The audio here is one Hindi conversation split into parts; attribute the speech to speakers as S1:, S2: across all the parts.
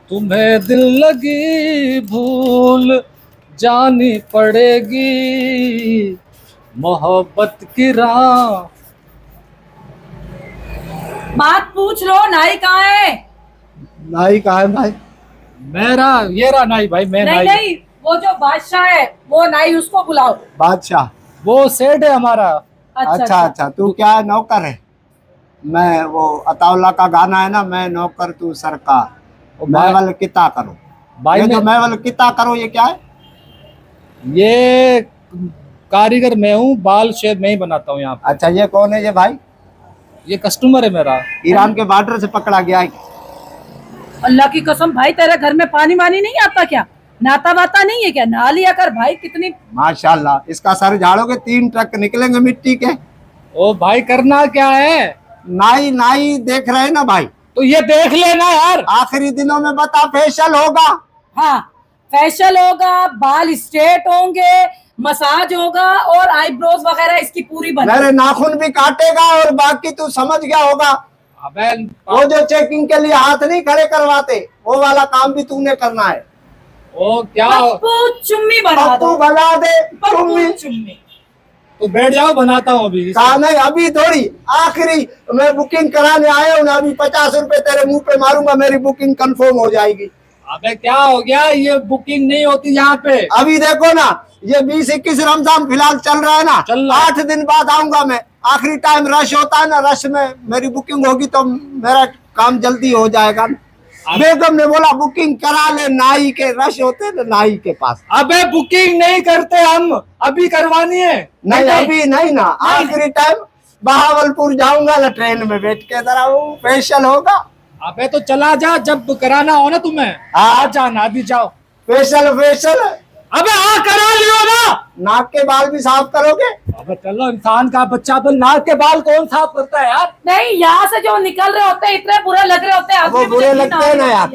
S1: तुम्हें दिल लगी भूल जानी पड़ेगी मोहब्बत की राह।
S2: बात पूछ लो, नाई कहाँ है?
S3: नाई कहाँ है भाई?
S1: मेरा ये रहा नाई भाई, मैं
S2: नहीं
S1: नाई।
S2: नहीं, वो जो बादशाह है वो नाई, उसको बुलाओ।
S3: बादशाह?
S1: वो सेठ है हमारा।
S3: अच्छा अच्छा, तू क्या है, नौकर है? मैं वो अताउल्ला का गाना है ना, मैं नौकर तू सरकार, मैं वल किता करो।
S1: भाई
S3: ये जो मैं वल किता करो ये क्या है?
S1: ये कारीगर मैं हूँ, बाल शेव मैं ही बनाता हूँ यहाँ पे।
S3: अच्छा, ये कौन है ये भाई?
S1: ये कस्टमर है मेरा।
S3: ईरान के बॉर्डर से पकड़ा गया है।
S2: अल्लाह की कसम भाई, तेरे घर में पानी वानी नहीं आता क्या? नाता वाता नहीं है क्या? नहा लिया कर भाई। कितनी
S3: माशाल्लाह, इसका सर झाड़ोगे 3 ट्रक निकलेंगे मिट्टी के।
S1: ओ भाई, करना क्या है?
S3: नाई नाई देख रहे हैं ना भाई,
S1: तो ये देख लेना यार।
S3: आखिरी दिनों में बता, फेशियल होगा?
S2: हाँ, फेशियल होगा, बाल स्ट्रेट होंगे, मसाज होगा और आईब्रोज वगैरह इसकी पूरी बना।
S3: मेरे नाखून भी काटेगा और बाकी तू समझ गया होगा।
S1: अबे
S3: वो जो चेकिंग के लिए हाथ नहीं खड़े करवाते, वो वाला काम भी तूने करना है।
S1: ओ क्या?
S2: पप्पू चुम्मी बना
S3: पप्पू
S2: दो।
S3: बना दे।
S2: पप्पू चुम्मी।
S1: तो बैठ जाओ, बनाता हूँ अभी।
S3: कहा नहीं, अभी थोड़ी, आखिरी मैं बुकिंग कराने आया हूँ ना, अभी 50 रुपए तेरे मुंह पे मारूंगा, मेरी बुकिंग कंफर्म हो जाएगी।
S1: अबे क्या हो गया? ये बुकिंग नहीं होती यहाँ पे।
S3: अभी देखो ना, ये 20-21 रमजान फिलहाल चल रहा है ना,
S1: चल रहा है।
S3: 8 दिन बाद आऊंगा मैं। आखिरी टाइम रश होता है ना, रश में मेरी बुकिंग होगी तो मेरा काम जल्दी हो जाएगा। बेगम ने बोला बुकिंग करा ले, नाई के रश होते ना नाई के पास।
S1: अबे बुकिंग नहीं करते हम, अभी करवानी है।
S3: नहीं अभी नहीं ना, आखिरी टाइम बहावलपुर जाऊंगा ना, ट्रेन में बैठ के जरा वो फेशियल होगा।
S1: अबे तो चला जा, जब कराना हो ना तुम्हें
S3: हाँ।
S1: आ जाना, अभी जाओ।
S3: फेशियल फेशियल
S1: अबे हाँ, करा लियो ना।
S3: नाक के बाल भी साफ करोगे?
S1: अबे चलो, इंसान का बच्चा तो नाक के बाल कौन साफ करता है यार?
S2: नहीं, यहाँ से जो निकल रहे होते हैं इतने बुरे लग रहे होते हैं।
S3: वो बुरे लगते हैं ना यार।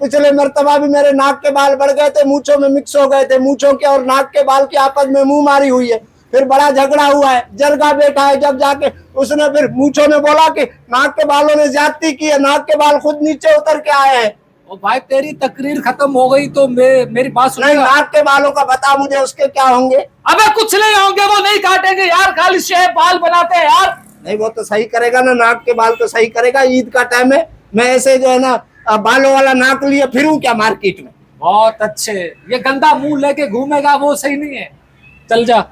S3: पिछले मर्तबा भी मेरे नाक के बाल बढ़ गए थे, मूंछों में मिक्स हो गए थे, मूंछों के और नाक के बाल की आपस में मुंह मारी हुई है, फिर बड़ा झगड़ा हुआ है। जरगा बैठा है, जब जाके उसने फिर मूंछों ने बोला कि नाक के बालों ने ज्यादती की है, नाक के बाल खुद नीचे उतर के आए हैं।
S1: ओ भाई, तेरी तकरीर खत्म हो गई तो मेरी बात सुन।
S3: नहीं, नाक के बालों का बता मुझे, उसके क्या होंगे?
S1: अबे कुछ नहीं होंगे, वो नहीं काटेंगे यार, खाली शेव बाल बनाते हैं यार।
S3: नहीं, वो तो सही करेगा ना, नाक के बाल तो सही करेगा। ईद का टाइम है, मैं ऐसे जो है ना बालों वाला नाक लिए फिरूं क्या मार्केट में?
S1: बहुत अच्छे। ये गंदा मुंह लेके घूमेगा वो सही नहीं है। चल जा,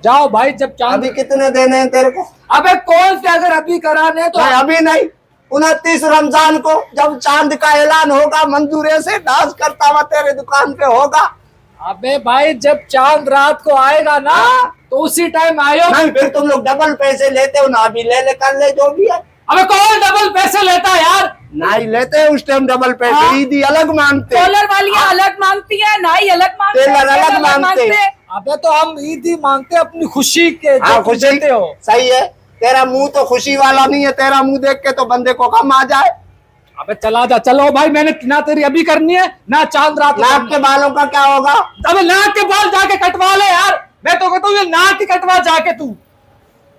S1: जाओ भाई। जब चांद
S3: अभी कितने देने हैं तेरे को?
S1: अबे कौन से, अगर अभी कराने तो
S3: नहीं, अभी नहीं, 29 रमजान को जब चांद का ऐलान होगा, मंजूरे से डांस करता हुआ तेरे दुकान पे होगा।
S1: अबे भाई, जब चांद रात को आएगा ना तो उसी टाइम आयो।
S3: नहीं, फिर तुम लोग डबल पैसे लेते हो ना, अभी ले ले कर ले जो भी है।
S1: अबे कौन डबल पैसे लेता है यार?
S3: नहीं लेते हैं उस टाइम डबल पैसे, ईदी अलग मांगते हैं।
S2: कॉलर वालियाँ अलग मांगती है, नाई अलग मांगते हैं,
S3: टेलर अलग मांगते हैं।
S1: अबे तो हम ईद ही मांगते हैं अपनी खुशी के।
S3: हाँ,
S1: जो
S3: खुशी
S1: देते हो।
S3: सही है। तेरा मुंह तो खुशी वाला नहीं है, तेरा मुंह देख के तो बंदे को कम आ जाए।
S1: अबे चला जा, चलो भाई, मैंने ना तेरी अभी करनी है ना चांद रात को
S3: नाक
S1: करनी
S3: के
S1: है।
S3: बालों का क्या होगा?
S1: अबे नाक के बाल जाके कटवा ले यार, मैं तो कहता हूँ ये नाक ही कटवा जाके तू।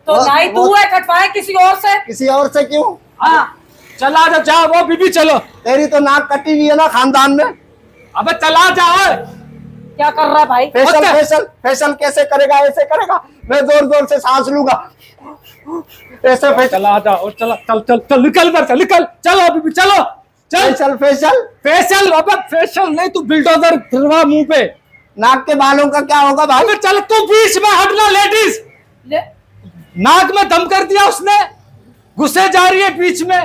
S2: तो नाई तू है, कटवाए किसी और से।
S3: किसी और से क्यों?
S2: हाँ,
S1: चला जा, जा वो बीबी, चलो।
S3: तेरी तो नाक कटी हुई है ना खानदान में।
S1: अबे चला जा।
S2: क्या कर रहा है भाई?
S3: फेशियल
S1: अच्छा।
S3: फेशियल फेशियल कैसे करेगा? ऐसे करेगा, मैं जोर जोर से सांस लूंगा, ऐसे फेशियल
S1: चला जा और चला, चल चल चल, निकल घर से, निकल, चलो बीबी, चलो चल।
S3: Facial facial
S1: facial? अबे फेशियल नहीं, तू बिल्डोजर फिरवा मुंह पे।
S3: नाक के बालों का क्या होगा भाई?
S1: अबे चल, तू बीच में हटना। लेडीज, नाक में दम कर दिया उसने, घुसे जा रही है बीच में।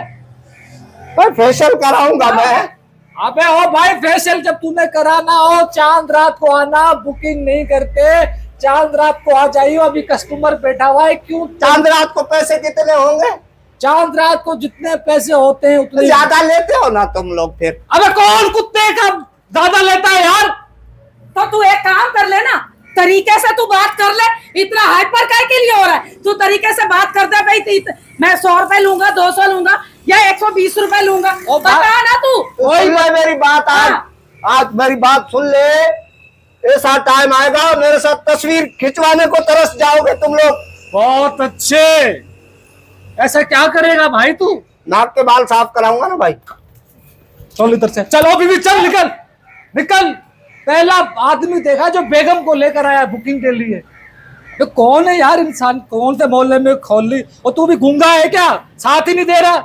S3: भाई फेशियल कराऊंगा मैं।
S1: अबे ओ भाई, फेशियल जब तुम्हें कराना हो चांद रात को आना, बुकिंग नहीं करते। चांद रात को आ जाइए, अभी कस्टमर बैठा हुआ है। क्यों?
S3: चांद रात को पैसे कितने होंगे?
S1: चांद रात को जितने पैसे होते हैं उतने
S3: ज्यादा लेते हो ना तुम लोग फिर।
S1: अबे कौन कुत्ते का ज्यादा लेता है यार?
S2: तो तू एक काम कर ले ना, तरीके से तू बात कर ले। इतना हाइपर काय के लिए हो रहा है? तू तरीके से बात कर दे भाई। मैं 100 रुपए लूंगा, 200 लूंगा या 120 रुपए लूंगा, बता ना तू।
S3: वही मेरी बात आज आज मेरी बात सुन ले। ऐसा टाइम आएगा मेरे साथ तस्वीर खिंचवाने को तरस जाओगे तुम लोग।
S1: बहुत अच्छे। ऐसा क्या करेगा भाई तू?
S3: नाक के बाल साफ कराऊंगा ना भाई।
S1: चल इधर से, चलो बीवी चल, निकल निकल। पहला आदमी देखा जो बेगम को लेकर आया बुकिंग के लिए। ये कौन है यार इंसान, कौन से मोहल्ले में खोल ली? और तू भी गूंगा है क्या, साथ ही नहीं दे रहा?